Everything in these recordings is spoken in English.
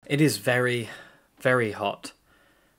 It is very, very hot.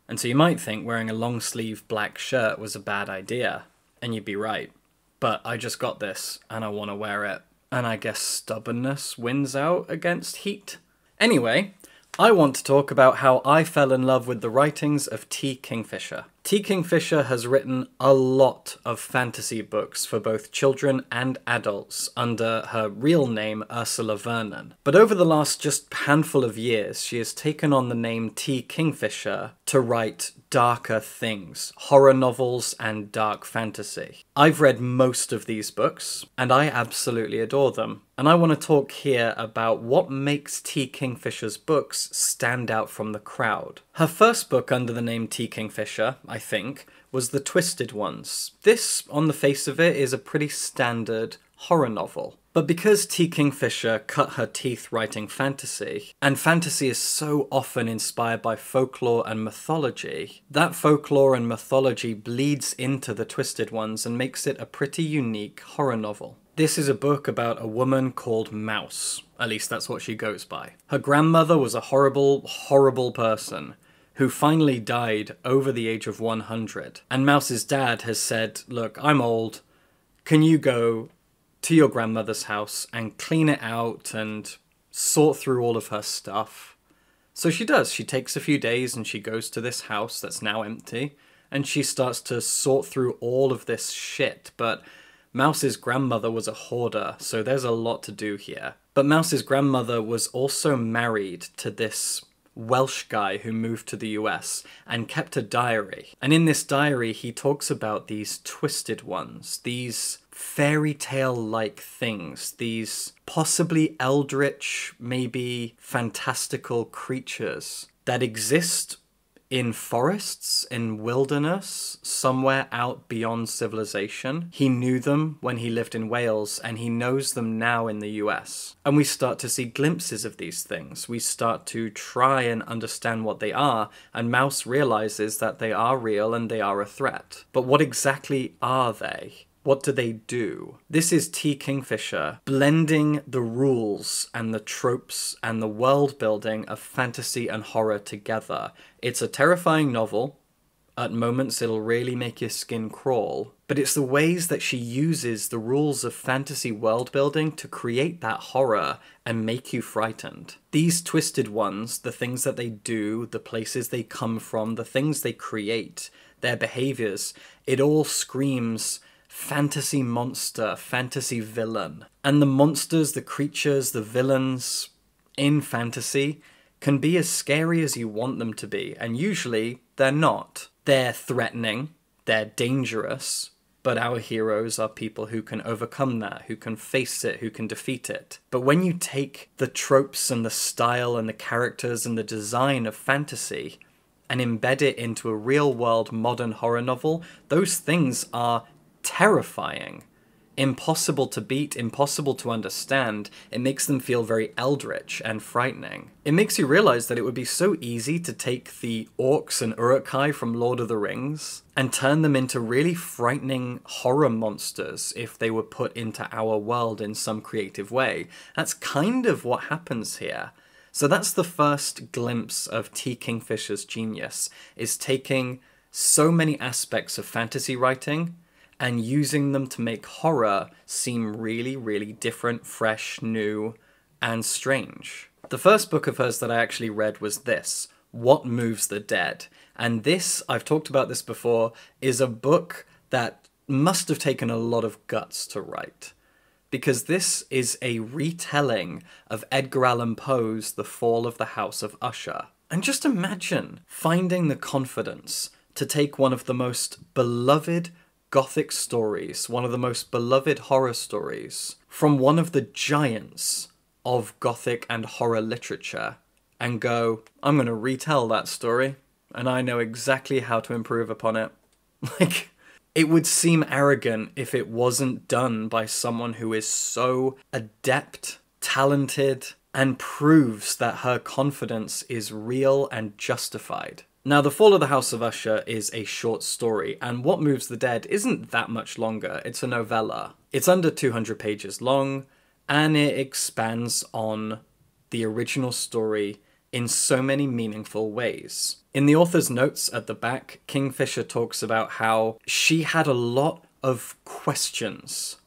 And so you might think wearing a long sleeve black shirt was a bad idea, and you'd be right. But I just got this, and I want to wear it. And I guess stubbornness wins out against heat. Anyway, I want to talk about how I fell in love with the writings of T. Kingfisher. T. Kingfisher has written a lot of fantasy books for both children and adults under her real name Ursula Vernon. But over the last just handful of years, she has taken on the name T. Kingfisher to write darker things, horror novels and dark fantasy. I've read most of these books, and I absolutely adore them. And I want to talk here about what makes T. Kingfisher's books stand out from the crowd. Her first book under the name T. Kingfisher, I think, was The Twisted Ones. This, on the face of it, is a pretty standard horror novel. But because T. Kingfisher cut her teeth writing fantasy, and fantasy is so often inspired by folklore and mythology, that folklore and mythology bleeds into The Twisted Ones and makes it a pretty unique horror novel. This is a book about a woman called Mouse. At least that's what she goes by. Her grandmother was a horrible, horrible person who finally died over the age of 100. And Mouse's dad has said, look, I'm old. Can you go to your grandmother's house and clean it out and sort through all of her stuff? So she does. She takes a few days and she goes to this house that's now empty and she starts to sort through all of this shit. But Mouse's grandmother was a hoarder, so there's a lot to do here. But Mouse's grandmother was also married to this Welsh guy who moved to the US and kept a diary. And in this diary, he talks about these twisted ones, these fairy tale-like things, these possibly eldritch, maybe fantastical creatures that exist in forests, in wilderness, somewhere out beyond civilization. He knew them when he lived in Wales, and he knows them now in the US. And we start to see glimpses of these things. We start to try and understand what they are, and Mouse realizes that they are real and they are a threat. But what exactly are they? What do they do? This is T. Kingfisher blending the rules and the tropes and the world building of fantasy and horror together. It's a terrifying novel. At moments it'll really make your skin crawl. But it's the ways that she uses the rules of fantasy world building to create that horror and make you frightened. These twisted ones, the things that they do, the places they come from, the things they create, their behaviors, it all screams fantasy monster, fantasy villain. And the monsters, the creatures, the villains in fantasy can be as scary as you want them to be, and usually they're not. They're threatening, they're dangerous, but our heroes are people who can overcome that, who can face it, who can defeat it. But when you take the tropes and the style and the characters and the design of fantasy and embed it into a real-world modern horror novel, those things are terrifying, impossible to beat, impossible to understand. It makes them feel very eldritch and frightening. It makes you realize that it would be so easy to take the orcs and Uruk-hai from Lord of the Rings and turn them into really frightening horror monsters if they were put into our world in some creative way. That's kind of what happens here. So that's the first glimpse of T. Kingfisher's genius, is taking so many aspects of fantasy writing and using them to make horror seem really, really different, fresh, new, and strange. The first book of hers that I actually read was this, What Moves the Dead. And this, I've talked about this before, is a book that must have taken a lot of guts to write. Because this is a retelling of Edgar Allan Poe's The Fall of the House of Usher. And just imagine finding the confidence to take one of the most beloved Gothic stories, one of the most beloved horror stories, from one of the giants of Gothic and horror literature, and go, I'm going to retell that story, and I know exactly how to improve upon it. Like, it would seem arrogant if it wasn't done by someone who is so adept, talented, and proves that her confidence is real and justified. Now, The Fall of the House of Usher is a short story, and What Moves the Dead isn't that much longer. It's a novella. It's under 200 pages long, and it expands on the original story in so many meaningful ways. In the author's notes at the back, Kingfisher talks about how she had a lot of questions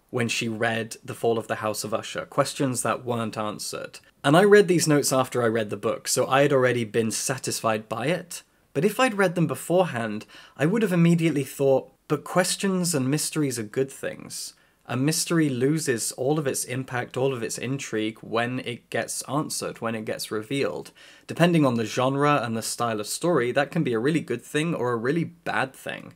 when she read The Fall of the House of Usher, questions that weren't answered. And I read these notes after I read the book, so I had already been satisfied by it. But if I'd read them beforehand, I would have immediately thought, but questions and mysteries are good things. A mystery loses all of its impact, all of its intrigue when it gets answered, when it gets revealed. Depending on the genre and the style of story, that can be a really good thing or a really bad thing.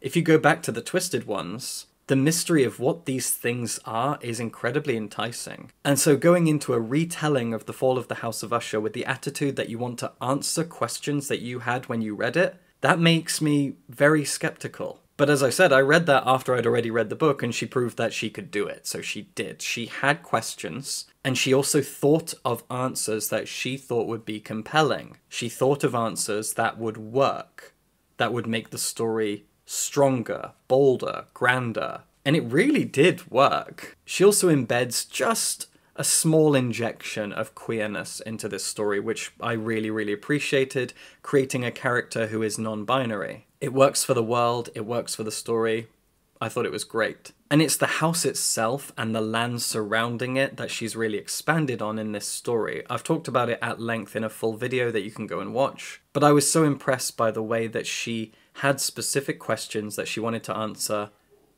If you go back to the Twisted ones, the mystery of what these things are is incredibly enticing. And so going into a retelling of The Fall of the House of Usher with the attitude that you want to answer questions that you had when you read it, that makes me very skeptical. But as I said, I read that after I'd already read the book, and she proved that she could do it. So she did. She had questions, and she also thought of answers that she thought would be compelling. She thought of answers that would work, that would make the story stronger, bolder, grander. And it really did work. She also embeds just a small injection of queerness into this story, which I really, really appreciated, creating a character who is non-binary. It works for the world, it works for the story. I thought it was great. And it's the house itself and the land surrounding it that she's really expanded on in this story. I've talked about it at length in a full video that you can go and watch. But I was so impressed by the way that she had specific questions that she wanted to answer,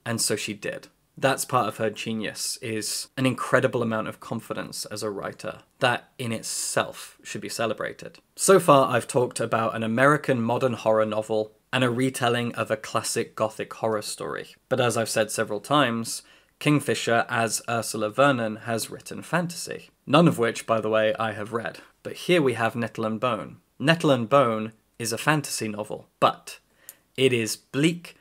and so she did. That's part of her genius, is an incredible amount of confidence as a writer. That in itself should be celebrated. So far, I've talked about an American modern horror novel and a retelling of a classic gothic horror story. But as I've said several times, Kingfisher as Ursula Vernon has written fantasy. None of which, by the way, I have read. But here we have Nettle and Bone. Nettle and Bone is a fantasy novel, but it is bleak,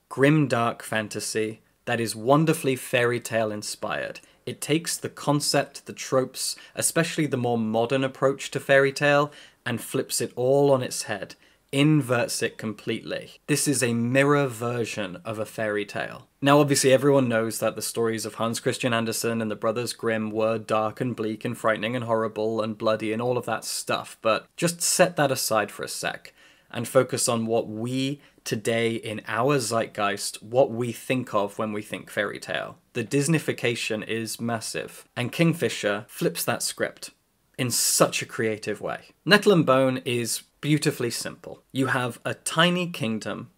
grim-dark fantasy that is wonderfully fairy tale inspired. It takes the concept, the tropes, especially the more modern approach to fairy tale, and flips it all on its head, inverts it completely. This is a mirror version of a fairy tale. Now obviously everyone knows that the stories of Hans Christian Andersen and the Brothers Grimm were dark and bleak and frightening and horrible and bloody and all of that stuff, but just set that aside for a sec and focus on what we today in our zeitgeist, what we think of when we think fairy tale. The Disneyfication is massive, and Kingfisher flips that script in such a creative way. Nettle and Bone is beautifully simple. You have a tiny kingdom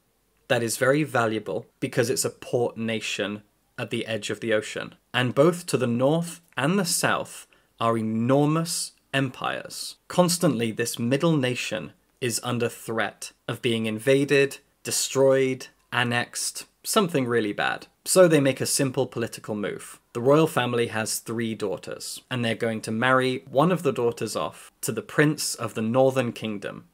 that is very valuable because it's a port nation at the edge of the ocean. And both to the north and the south are enormous empires. Constantly, this middle nation is under threat of being invaded, destroyed, annexed, something really bad. So they make a simple political move. The royal family has 3 daughters, and they're going to marry one of the daughters off to the prince of the northern kingdom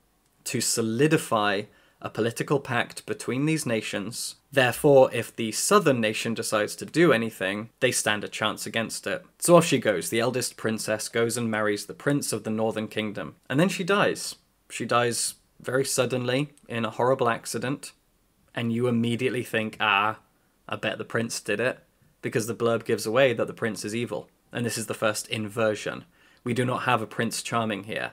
to solidify a political pact between these nations. Therefore, if the southern nation decides to do anything, they stand a chance against it. So off she goes. The eldest princess goes and marries the prince of the northern kingdom. And then she dies. She dies very suddenly in a horrible accident. And you immediately think, I bet the prince did it, because the blurb gives away that the prince is evil. And this is the first inversion. We do not have a Prince Charming here.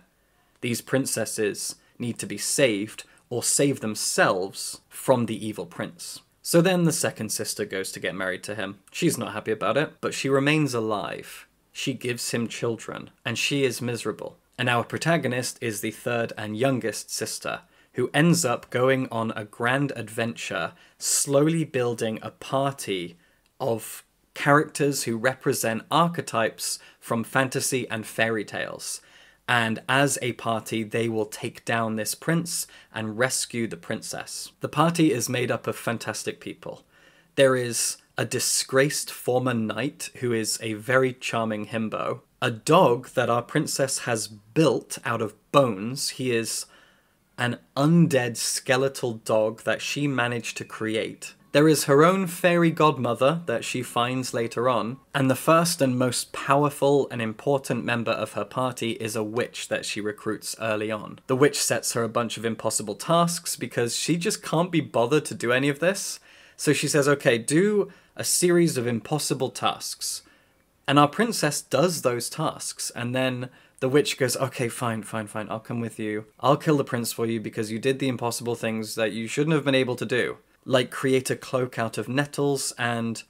These princesses need to be saved, or save themselves from the evil prince. So then the second sister goes to get married to him. She's not happy about it, but she remains alive. She gives him children, and she is miserable. And our protagonist is the third and youngest sister, who ends up going on a grand adventure, slowly building a party of characters who represent archetypes from fantasy and fairy tales. And as a party, they will take down this prince and rescue the princess. The party is made up of fantastic people. There is a disgraced former knight who is a very charming himbo. A dog that our princess has built out of bones. He is an undead skeletal dog that she managed to create. There is her own fairy godmother that she finds later on, and the first and most powerful and important member of her party is a witch that she recruits early on. The witch sets her a bunch of impossible tasks because she just can't be bothered to do any of this. So she says, okay, do a series of impossible tasks. And our princess does those tasks, and then The witch goes, okay, fine, I'll come with you. I'll kill the prince for you because you did the impossible things that you shouldn't have been able to do. Like create a cloak out of nettles and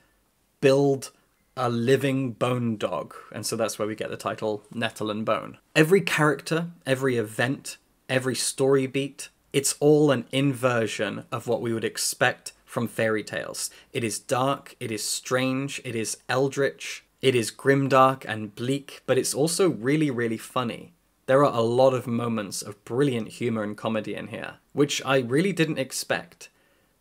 build a living bone dog. And so that's where we get the title Nettle and Bone. Every character, every event, every story beat, it's all an inversion of what we would expect from fairy tales. It is dark, it is strange, it is eldritch, it is grimdark and bleak, but it's also really, really funny. There are a lot of moments of brilliant humor and comedy in here, which I really didn't expect.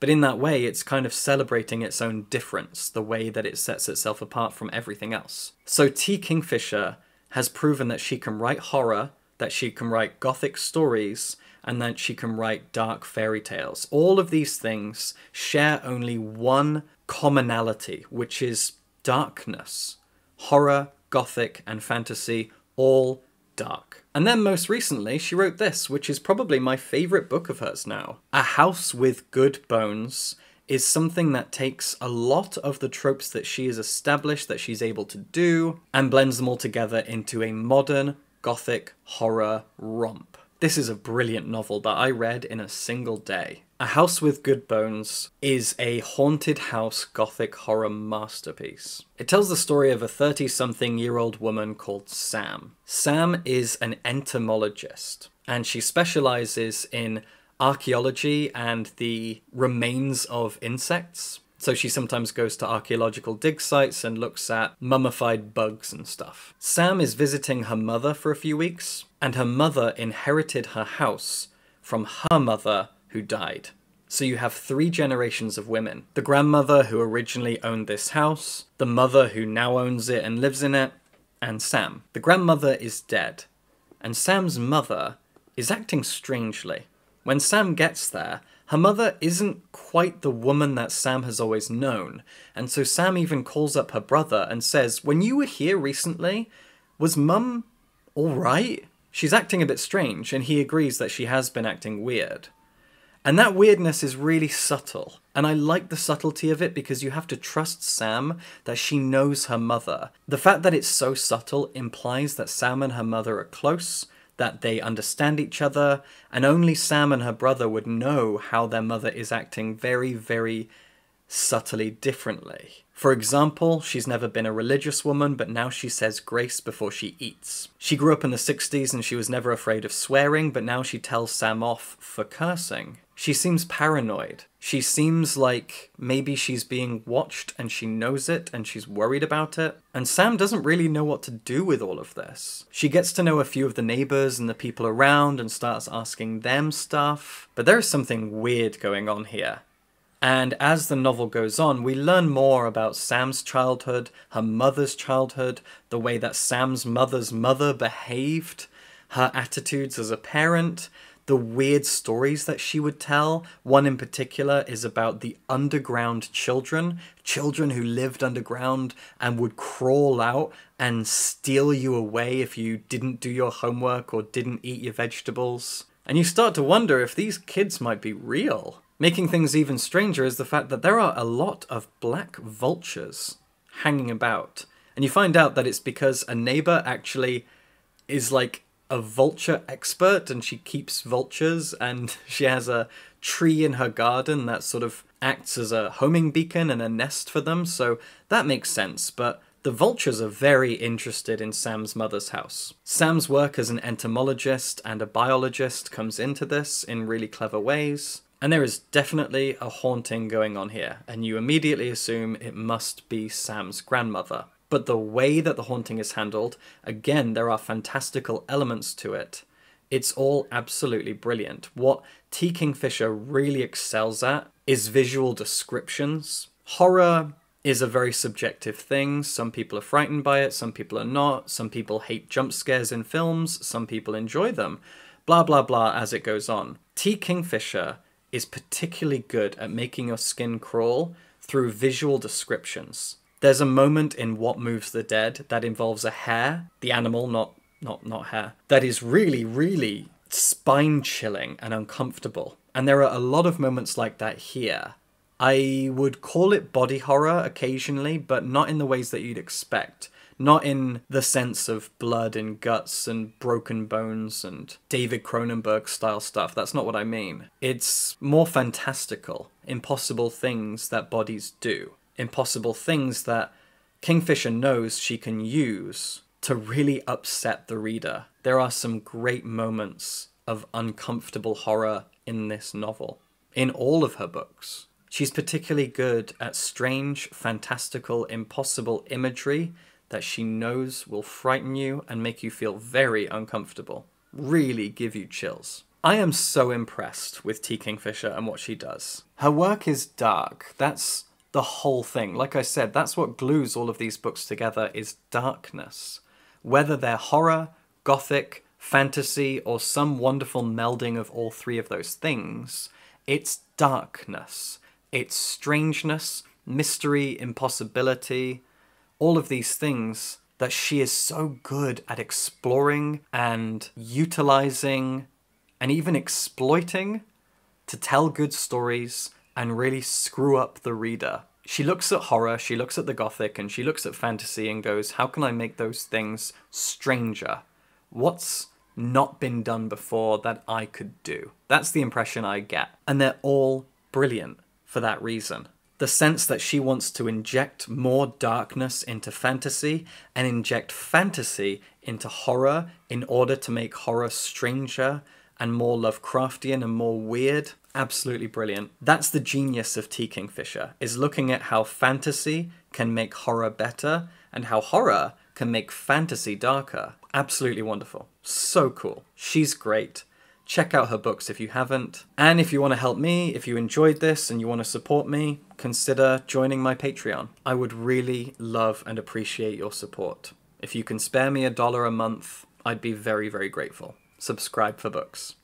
But in that way, it's kind of celebrating its own difference, the way that it sets itself apart from everything else. So T. Kingfisher has proven that she can write horror, that she can write gothic stories, and that she can write dark fairy tales. All of these things share only one commonality, which is darkness. Horror, gothic, and fantasy, all dark. And then most recently, she wrote this, which is probably my favourite book of hers now. A House with Good Bones is something that takes a lot of the tropes that she has established that she's able to do and blends them all together into a modern gothic horror romp. This is a brilliant novel that I read in a single day. A House with Good Bones is a haunted house gothic horror masterpiece. It tells the story of a 30-something-year-old woman called Sam. Sam is an entomologist, and she specializes in archaeology and the remains of insects. So she sometimes goes to archaeological dig sites and looks at mummified bugs and stuff. Sam is visiting her mother for a few weeks, and her mother inherited her house from her mother who died. So you have 3 generations of women. The grandmother who originally owned this house, the mother who now owns it and lives in it, and Sam. The grandmother is dead, and Sam's mother is acting strangely. When Sam gets there, her mother isn't quite the woman that Sam has always known, and so Sam even calls up her brother and says, "When you were here recently, was Mum all right?" She's acting a bit strange, and he agrees that she has been acting weird. And that weirdness is really subtle, and I like the subtlety of it because you have to trust Sam that she knows her mother. The fact that it's so subtle implies that Sam and her mother are close, that they understand each other, and only Sam and her brother would know how their mother is acting very, very subtly differently. For example, she's never been a religious woman, but now she says grace before she eats. She grew up in the 60s and she was never afraid of swearing, but now she tells Sam off for cursing. She seems paranoid. She seems like maybe she's being watched and she knows it and she's worried about it. And Sam doesn't really know what to do with all of this. She gets to know a few of the neighbors and the people around and starts asking them stuff. But there is something weird going on here. And as the novel goes on, we learn more about Sam's childhood, her mother's childhood, the way that Sam's mother's mother behaved, her attitudes as a parent, the weird stories that she would tell. One in particular is about the underground children who lived underground and would crawl out and steal you away if you didn't do your homework or didn't eat your vegetables. And you start to wonder if these kids might be real. Making things even stranger is the fact that there are a lot of black vultures hanging about. And you find out that it's because a neighbor actually is like a vulture expert and she keeps vultures, and she has a tree in her garden that sort of acts as a homing beacon and a nest for them, so that makes sense. But the vultures are very interested in Sam's mother's house. Sam's work as an entomologist and a biologist comes into this in really clever ways. And there is definitely a haunting going on here, and you immediately assume it must be Sam's grandmother. But the way that the haunting is handled, again, there are fantastical elements to it. It's all absolutely brilliant. What T. Kingfisher really excels at is visual descriptions. Horror is a very subjective thing. Some people are frightened by it, some people are not. Some people hate jump scares in films, some people enjoy them. Blah, blah, blah, as it goes on. T. Kingfisher is particularly good at making your skin crawl through visual descriptions. There's a moment in What Moves the Dead that involves a hare, the animal, not hair, that is really, really spine-chilling and uncomfortable. And there are a lot of moments like that here. I would call it body horror occasionally, but not in the ways that you'd expect. Not in the sense of blood and guts and broken bones and David Cronenberg style stuff. That's not what I mean. It's more fantastical. Impossible things that bodies do. Impossible things that Kingfisher knows she can use to really upset the reader. There are some great moments of uncomfortable horror in this novel. In all of her books. She's particularly good at strange, fantastical, impossible imagery that she knows will frighten you and make you feel very uncomfortable. Really give you chills. I am so impressed with T. Kingfisher and what she does. Her work is dark. That's the whole thing. Like I said, that's what glues all of these books together is darkness. Whether they're horror, gothic, fantasy, or some wonderful melding of all three of those things, it's darkness. It's strangeness, mystery, impossibility, all of these things that she is so good at exploring and utilizing and even exploiting to tell good stories and really screw up the reader. She looks at horror, she looks at the gothic, and she looks at fantasy and goes, how can I make those things stranger? What's not been done before that I could do? That's the impression I get. And they're all brilliant for that reason. The sense that she wants to inject more darkness into fantasy and inject fantasy into horror in order to make horror stranger and more Lovecraftian and more weird. Absolutely brilliant. That's the genius of T. Kingfisher, is looking at how fantasy can make horror better and how horror can make fantasy darker. Absolutely wonderful. So cool. She's great. Check out her books if you haven't. And if you want to help me, if you enjoyed this and you want to support me, consider joining my Patreon. I would really love and appreciate your support. If you can spare me $1 a month, I'd be very, very grateful. Subscribe for books.